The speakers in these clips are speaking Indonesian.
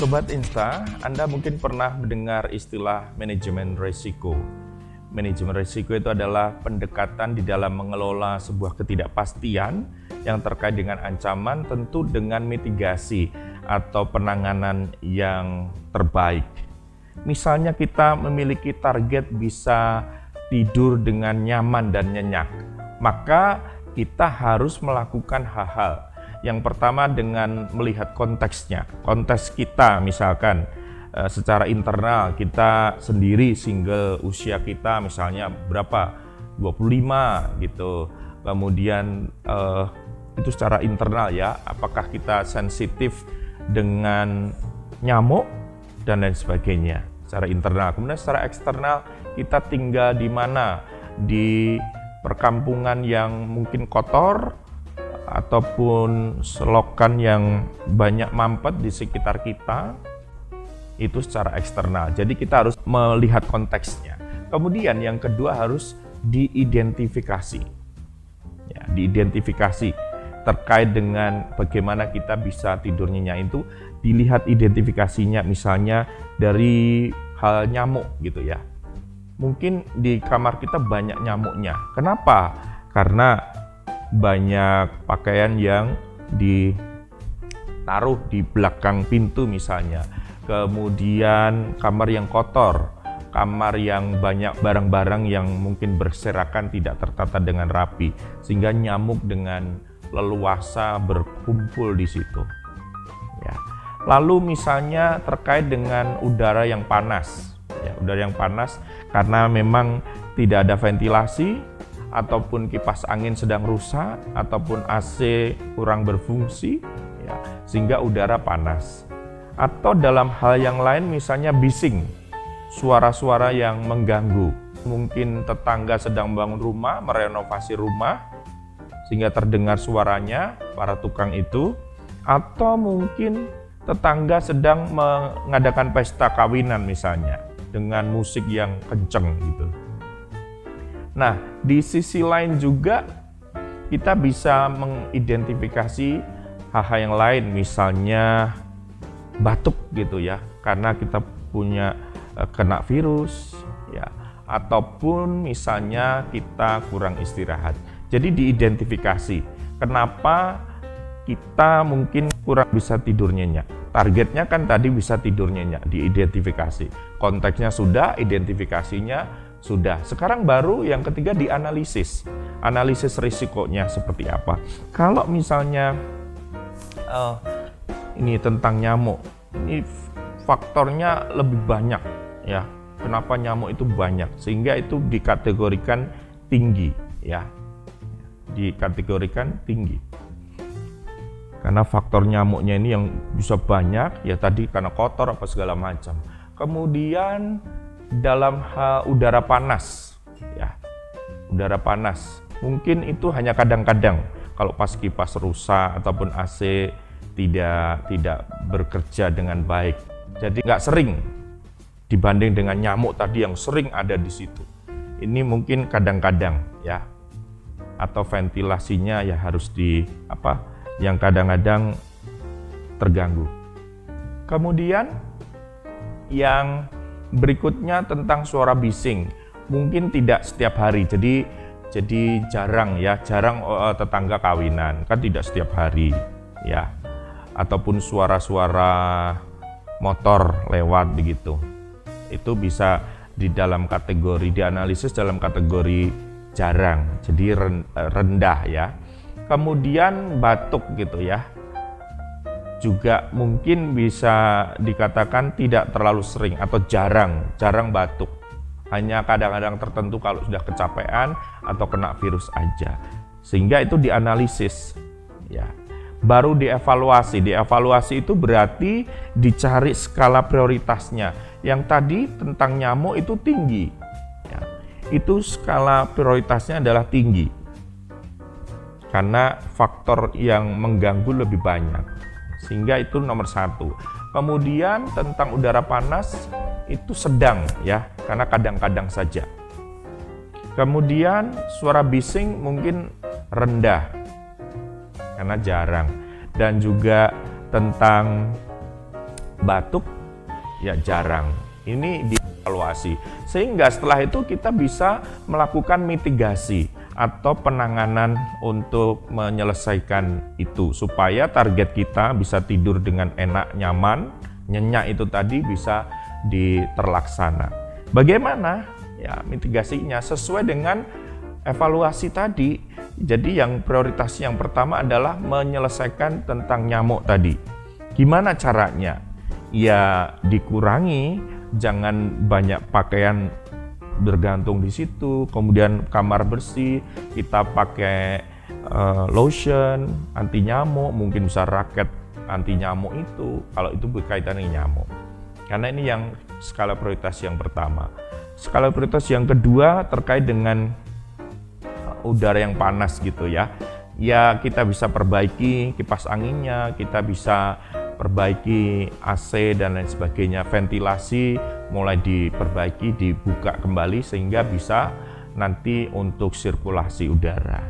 Sobat Insta, Anda mungkin pernah mendengar istilah manajemen risiko. Manajemen risiko itu adalah pendekatan di dalam mengelola sebuah ketidakpastian yang terkait dengan ancaman, tentu dengan mitigasi atau penanganan yang terbaik. Misalnya kita memiliki target bisa tidur dengan nyaman dan nyenyak, maka kita harus melakukan hal-hal. Yang pertama dengan melihat konteksnya, konteks kita misalkan secara internal kita sendiri single, usia kita misalnya berapa, 25 gitu. Kemudian itu secara internal ya, apakah kita sensitif dengan nyamuk dan lain sebagainya secara internal. Kemudian secara eksternal kita tinggal di mana, di perkampungan yang mungkin kotor ataupun selokan yang banyak mampet di sekitar kita, itu secara eksternal. Jadi kita harus melihat konteksnya. Kemudian yang kedua harus diidentifikasi. Ya, diidentifikasi terkait dengan bagaimana kita bisa tidur nyenyak itu dilihat identifikasinya, misalnya dari hal nyamuk gitu ya. Mungkin di kamar kita banyak nyamuknya. Kenapa? Karena banyak pakaian yang ditaruh di belakang pintu misalnya. Kemudian kamar yang kotor, kamar yang banyak barang-barang yang mungkin berserakan tidak tertata dengan rapi, sehingga nyamuk dengan leluasa berkumpul di situ. Ya. Lalu misalnya terkait dengan udara yang panas, ya, udara yang panas karena memang tidak ada ventilasi, ataupun kipas angin sedang rusak, ataupun AC kurang berfungsi, ya, sehingga udara panas. Atau dalam hal yang lain misalnya bising, suara-suara yang mengganggu. Mungkin tetangga sedang bangun rumah, merenovasi rumah, sehingga terdengar suaranya, para tukang itu. Atau mungkin tetangga sedang mengadakan pesta kawinan misalnya, dengan musik yang kenceng gitu. Nah, di sisi lain juga kita bisa mengidentifikasi hal-hal yang lain, misalnya batuk gitu ya, karena kita punya kena virus ya, ataupun misalnya kita kurang istirahat. Jadi diidentifikasi kenapa kita mungkin kurang bisa tidur nyenyak. Targetnya kan tadi bisa tidur nyenyak, diidentifikasi. Konteksnya sudah, identifikasinya sudah. Sekarang baru yang ketiga dianalisis. Analisis risikonya seperti apa. Kalau misalnya ini tentang nyamuk, ini faktornya lebih banyak ya. Kenapa nyamuk itu banyak? Sehingga itu dikategorikan tinggi ya. Dikategorikan tinggi. Karena faktor nyamuknya ini yang bisa banyak ya, tadi karena kotor apa segala macam. Kemudian dalam hal udara panas ya, udara panas mungkin itu hanya kadang-kadang kalau pas kipas rusak ataupun AC tidak bekerja dengan baik, jadi nggak sering dibanding dengan nyamuk tadi yang sering ada di situ. Ini mungkin kadang-kadang ya, atau ventilasinya ya harus yang kadang-kadang terganggu. Kemudian yang berikutnya tentang suara bising, mungkin tidak setiap hari, jadi jarang tetangga kawinan, kan tidak setiap hari ya, ataupun suara-suara motor lewat begitu, itu bisa dianalisis dalam kategori jarang, jadi rendah ya. Kemudian batuk gitu ya, juga mungkin bisa dikatakan tidak terlalu sering atau jarang batuk. Hanya kadang-kadang tertentu kalau sudah kecapean atau kena virus aja. Sehingga itu dianalisis ya. Baru dievaluasi. Dievaluasi itu berarti dicari skala prioritasnya. Yang tadi tentang nyamuk itu tinggi. Ya. Itu skala prioritasnya adalah tinggi. Karena faktor yang mengganggu lebih banyak. Sehingga itu nomor 1. Kemudian tentang udara panas itu sedang ya, karena kadang-kadang saja. Kemudian suara bising mungkin rendah karena jarang. Dan juga tentang batuk ya jarang. Ini dievaluasi. Sehingga setelah itu kita bisa melakukan mitigasi atau penanganan untuk menyelesaikan itu supaya target kita bisa tidur dengan enak, nyaman, nyenyak itu tadi bisa terlaksana. Bagaimana? Ya, mitigasinya sesuai dengan evaluasi tadi. Jadi yang prioritas yang pertama adalah menyelesaikan tentang nyamuk tadi. Gimana caranya? Ya dikurangi, jangan banyak pakaian bergantung di situ, kemudian kamar bersih, kita pakai lotion anti nyamuk, mungkin bisa raket anti nyamuk itu, kalau itu berkaitan dengan nyamuk. Karena ini yang skala prioritas yang pertama. Skala prioritas yang kedua terkait dengan udara yang panas gitu ya. Ya kita bisa perbaiki kipas anginnya, kita bisa perbaiki AC dan lain sebagainya, ventilasi mulai diperbaiki, dibuka kembali sehingga bisa nanti untuk sirkulasi udara.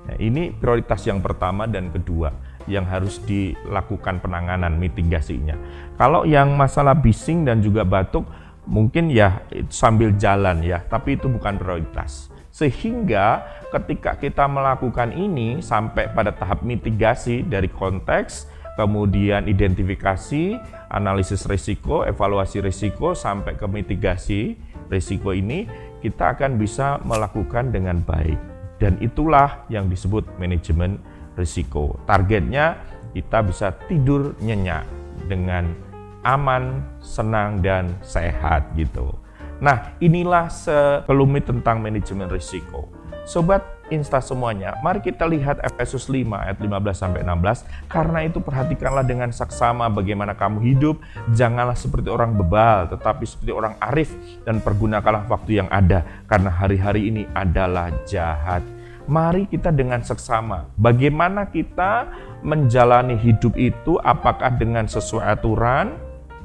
Nah, ini prioritas yang pertama dan kedua yang harus dilakukan penanganan mitigasinya. Kalau yang masalah bising dan juga batuk mungkin ya sambil jalan ya, tapi itu bukan prioritas. Sehingga ketika kita melakukan ini sampai pada tahap mitigasi dari konteks, kemudian identifikasi, analisis risiko, evaluasi risiko, sampai ke mitigasi risiko ini, kita akan bisa melakukan dengan baik. Dan itulah yang disebut manajemen risiko. Targetnya kita bisa tidur nyenyak dengan aman, senang, dan sehat gitu. Nah, inilah sekelumit tentang manajemen risiko. Sobat Insta semuanya, mari kita lihat Efesus 5 ayat 15-16. Karena itu perhatikanlah dengan saksama bagaimana kamu hidup, janganlah seperti orang bebal, tetapi seperti orang arif, dan pergunakanlah waktu yang ada, karena hari-hari ini adalah jahat. Mari kita dengan seksama, bagaimana kita menjalani hidup itu, apakah dengan sesuai aturan,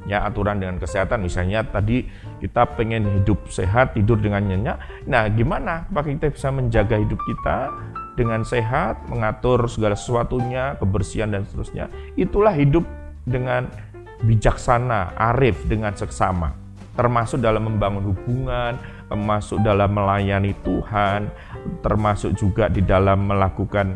ya aturan dengan kesehatan, misalnya tadi kita pengen hidup sehat, tidur dengan nyenyak. Nah, gimana apakah kita bisa menjaga hidup kita dengan sehat, mengatur segala sesuatunya, kebersihan dan seterusnya. Itulah hidup dengan bijaksana, arif, dengan seksama. Termasuk dalam membangun hubungan, termasuk dalam melayani Tuhan, termasuk juga di dalam melakukan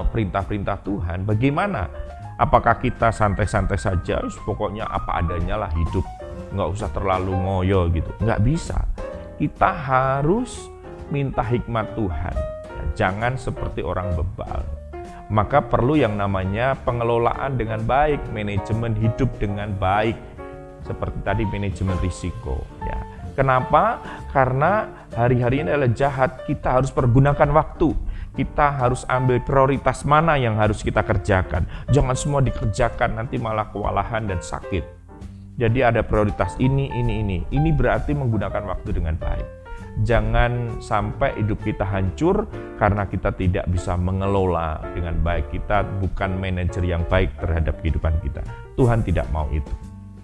perintah-perintah Tuhan. Bagaimana? Apakah kita santai-santai saja, pokoknya apa adanya lah hidup, nggak usah terlalu ngoyo gitu. Nggak bisa. Kita harus minta hikmat Tuhan. Jangan seperti orang bebal. Maka perlu yang namanya pengelolaan dengan baik, manajemen hidup dengan baik. Seperti tadi manajemen risiko. Ya. Kenapa? Karena hari-hari ini adalah jahat, kita harus pergunakan waktu. Kita harus ambil prioritas mana yang harus kita kerjakan. Jangan semua dikerjakan, nanti malah kewalahan dan sakit. Jadi ada prioritas ini. Ini berarti menggunakan waktu dengan baik. Jangan sampai hidup kita hancur karena kita tidak bisa mengelola dengan baik. Kita bukan manajer yang baik terhadap kehidupan kita. Tuhan tidak mau itu.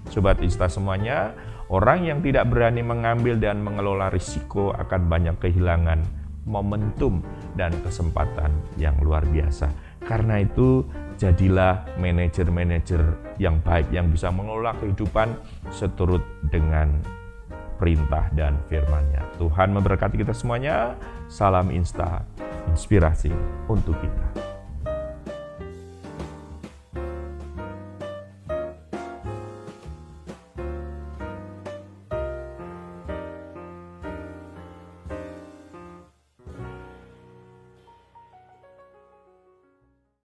Sobat Insta semuanya, orang yang tidak berani mengambil dan mengelola risiko akan banyak kehilangan momentum dan kesempatan yang luar biasa. Karena itu, jadilah manajer-manajer yang baik yang bisa mengelola kehidupan seturut dengan perintah dan firman-Nya. Tuhan memberkati kita semuanya. Salam Insta, inspirasi untuk kita.